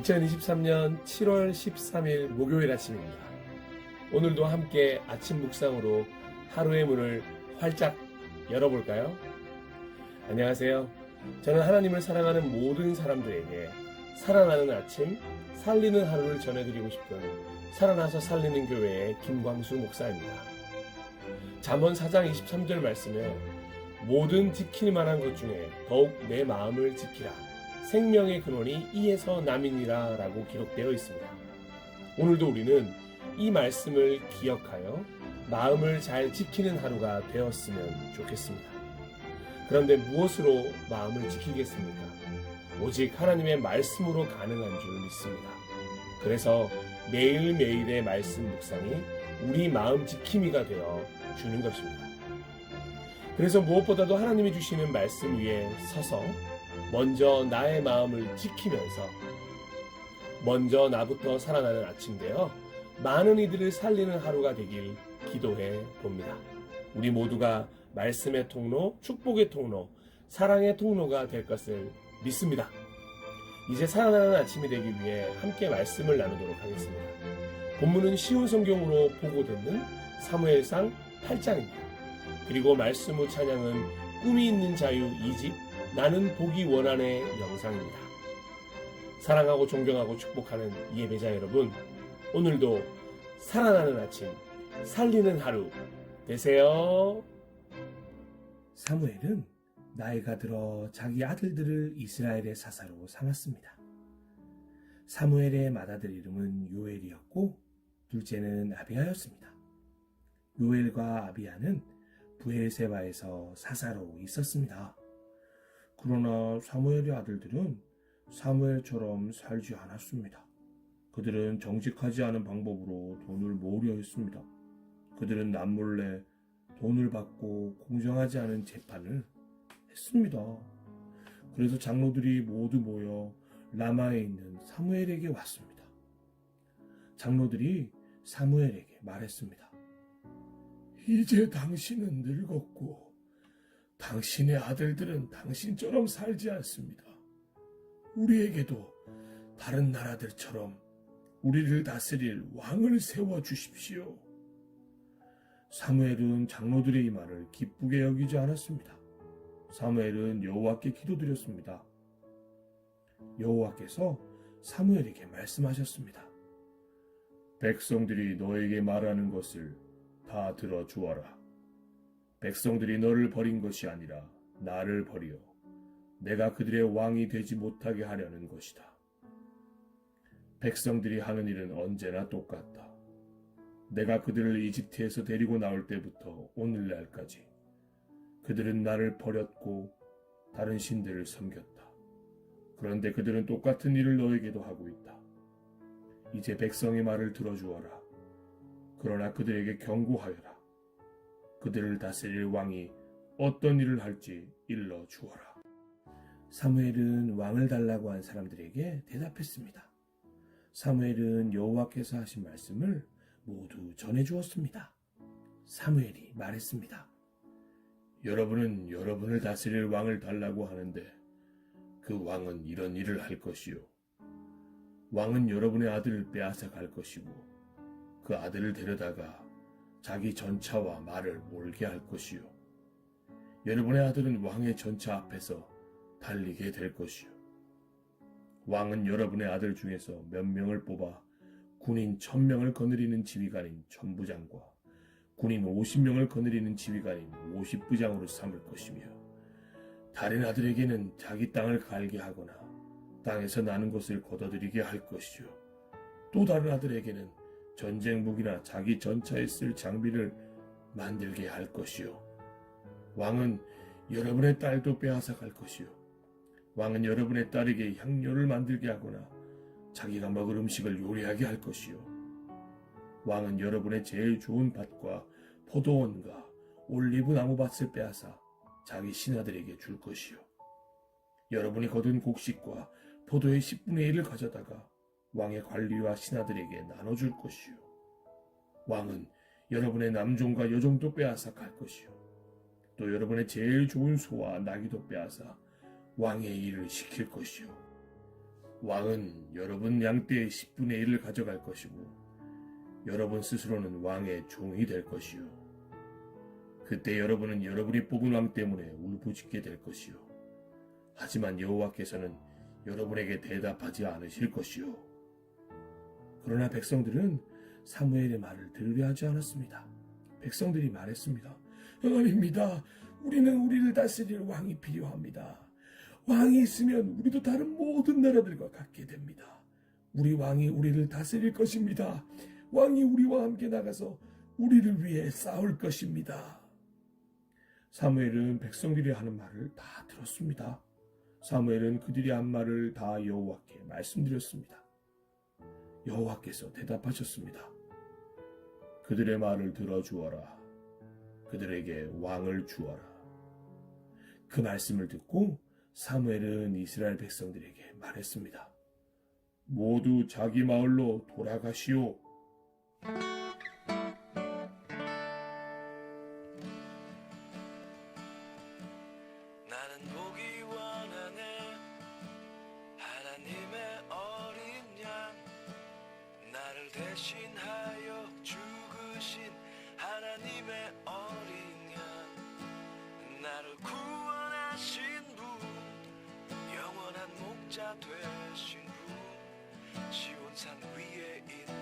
2023년 7월 13일 목요일 아침입니다. 오늘도 함께 아침 묵상으로 하루의 문을 활짝 열어볼까요? 안녕하세요. 저는 하나님을 사랑하는 모든 사람들에게 살아나는 아침, 살리는 하루를 전해드리고 싶은 살아나서 살리는 교회의 김광수 목사입니다. 잠언 4장 23절 말씀에 모든 지킬 만한 것 중에 더욱 내 마음을 지키라. 생명의 근원이 이에서 남이니라 라고 기록되어 있습니다. 오늘도 우리는 이 말씀을 기억하여 마음을 잘 지키는 하루가 되었으면 좋겠습니다. 그런데 무엇으로 마음을 지키겠습니까? 오직 하나님의 말씀으로 가능한 줄 믿습니다. 그래서 매일매일의 말씀 묵상이 우리 마음 지킴이가 되어 주는 것입니다. 그래서 무엇보다도 하나님이 주시는 말씀 위에 서서 먼저 나의 마음을 지키면서 먼저 나부터 살아나는 아침 되어 많은 이들을 살리는 하루가 되길 기도해 봅니다. 우리 모두가 말씀의 통로, 축복의 통로, 사랑의 통로가 될 것을 믿습니다. 이제 살아나는 아침이 되기 위해 함께 말씀을 나누도록 하겠습니다. 본문은 쉬운 성경으로 보고 듣는 사무엘상 8장입니다. 그리고 말씀 후 찬양은 꿈이 있는 자유 2집 나는 보기 원하네 영상입니다. 사랑하고 존경하고 축복하는 예배자 여러분, 오늘도 살아나는 아침, 살리는 하루 되세요. 사무엘은 나이가 들어 자기 아들들을 이스라엘의 사사로 삼았습니다. 사무엘의 맏아들 이름은 요엘이었고 둘째는 아비야였습니다. 요엘과 아비야는 브엘세바에서 사사로 있었습니다. 그러나 사무엘의 아들들은 사무엘처럼 살지 않았습니다. 그들은 정직하지 않은 방법으로 돈을 모으려 했습니다. 그들은 남몰래 돈을 받고 공정하지 않은 재판을 했습니다. 그래서 장로들이 모두 모여 라마에 있는 사무엘에게 왔습니다. 장로들이 사무엘에게 말했습니다. 이제 당신은 늙었고 당신의 아들들은 당신처럼 살지 않습니다. 우리에게도 다른 나라들처럼 우리를 다스릴 왕을 세워주십시오. 사무엘은 장로들의 이 말을 기쁘게 여기지 않았습니다. 사무엘은 여호와께 기도드렸습니다. 여호와께서 사무엘에게 말씀하셨습니다. 백성들이 너에게 말하는 것을 다 들어주어라. 백성들이 너를 버린 것이 아니라 나를 버리어 내가 그들의 왕이 되지 못하게 하려는 것이다. 백성들이 하는 일은 언제나 똑같다. 내가 그들을 이집트에서 데리고 나올 때부터 오늘날까지 그들은 나를 버렸고 다른 신들을 섬겼다. 그런데 그들은 똑같은 일을 너에게도 하고 있다. 이제 백성의 말을 들어주어라. 그러나 그들에게 경고하여라. 그들을 다스릴 왕이 어떤 일을 할지 일러 주어라. 사무엘은 왕을 달라고 한 사람들에게 대답했습니다. 사무엘은 여호와께서 하신 말씀을 모두 전해주었습니다. 사무엘이 말했습니다. 여러분은 여러분을 다스릴 왕을 달라고 하는데 그 왕은 이런 일을 할 것이요. 왕은 여러분의 아들을 빼앗아 갈 것이고 그 아들을 데려다가 자기 전차와 말을 몰게 할 것이요. 여러분의 아들은 왕의 전차 앞에서 달리게 될 것이요. 왕은 여러분의 아들 중에서 몇 명을 뽑아 군인 1000명을 거느리는 지휘관인 천부장과 군인 50명을 거느리는 지휘관인 50부장으로 삼을 것이며 다른 아들에게는 자기 땅을 갈게 하거나 땅에서 나는 것을 거둬들이게 할 것이요. 또 다른 아들에게는 전쟁 무기나 자기 전차에 쓸 장비를 만들게 할 것이요. 왕은 여러분의 딸도 빼앗아 갈 것이요. 왕은 여러분의 딸에게 향료를 만들게 하거나 자기가 먹을 음식을 요리하게 할 것이요. 왕은 여러분의 제일 좋은 밭과 포도원과 올리브 나무 밭을 빼앗아 자기 신하들에게 줄 것이요. 여러분이 거둔 곡식과 포도의 10분의 1을 가져다가 왕의 관리와 신하들에게 나눠줄 것이요. 왕은 여러분의 남종과 여종도 빼앗아 갈 것이요. 또 여러분의 제일 좋은 소와 나귀도 빼앗아 왕의 일을 시킬 것이요. 왕은 여러분 양떼의 10분의 1을 가져갈 것이고 여러분 스스로는 왕의 종이 될 것이요. 그때 여러분은 여러분이 뽑은 왕 때문에 울부짖게 될 것이요. 하지만 여호와께서는 여러분에게 대답하지 않으실 것이요. 그러나 백성들은 사무엘의 말을 들으려 하지 않았습니다. 백성들이 말했습니다. 아닙니다. 우리를 다스릴 왕이 필요합니다. 왕이 있으면 우리도 다른 모든 나라들과 같게 됩니다. 우리 왕이 우리를 다스릴 것입니다. 왕이 우리와 함께 나가서 우리를 위해 싸울 것입니다. 사무엘은 백성들이 하는 말을 다 들었습니다. 사무엘은 그들이 한 말을 다 여호와께 말씀드렸습니다. 여호와께서 대답하셨습니다. 그들의 말을 들어주어라. 그들에게 왕을 주어라. 그 말씀을 듣고 사무엘은 이스라엘 백성들에게 말했습니다. 모두 자기 마을로 돌아가시오. 나는 보기 원하네 하나님의 어린 양 나를 대신하여 죽으신 하나님의 어린 양 나를 구원하신 분 영원한 목자 되신 분 시온산 위에 있는